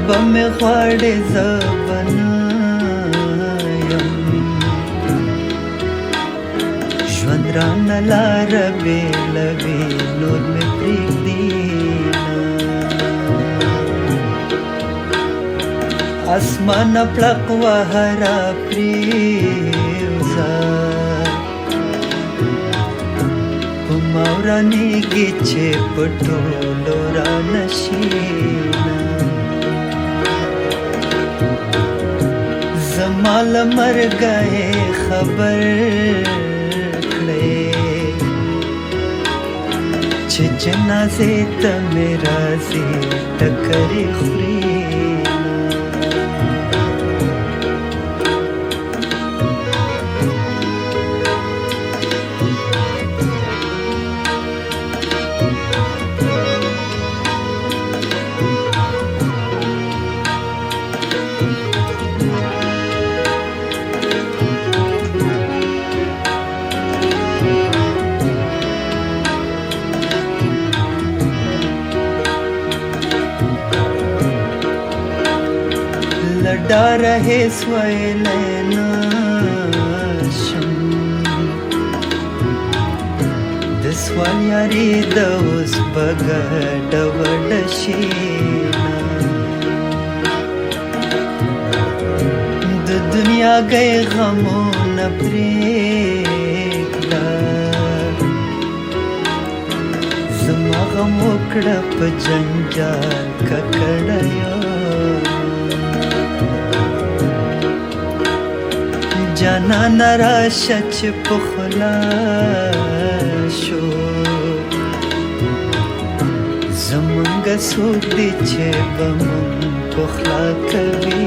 بمې غواړې زه به نه یم ژوند رانه لاره بېلوي نور مې پرېږدي اسمانه پړق وهه راپرېوځه په ما ورانېږي چې په ټولو رانه شینه زما له مرګه یې خبر کړې چې جنازې ته مې راځي ټکرې خوري ډاره هېڅ ویلی نشم د سوال یاري د اوس به ګډه وډه شي د دنیا گئے غمونه پرېږده زما غم وکړه په جنجال ککړیو جانانه راشه چې په خوله شو زمونږ څوک دی چې به مونږ په خوله کوي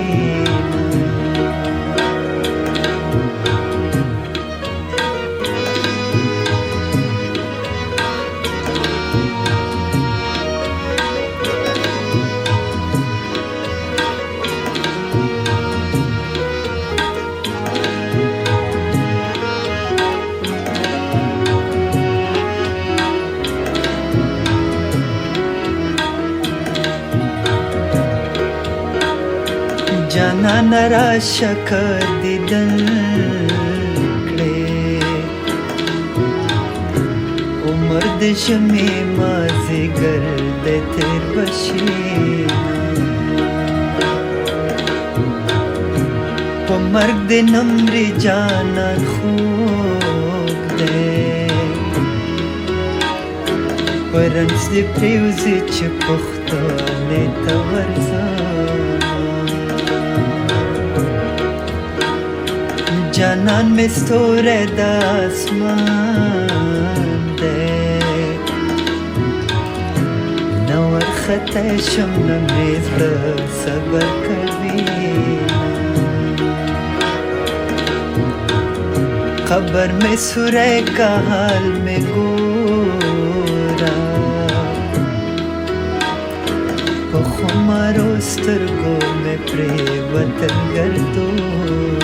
جانانه راشه که دیدن کړې عمر د ژمي مازدیګر د تېر به شي په مرګ دې نه مري جانان خوږ دی په رنځ دې پرېوځي چې پښتانې ته ورځه جانان میں ستوری د اسمان دی نه ورختی شم نه مې زړه صبر کوي قبر میں سوری کا حال میں ګوره په خمارو سترګو مې پرېوتل ګردونه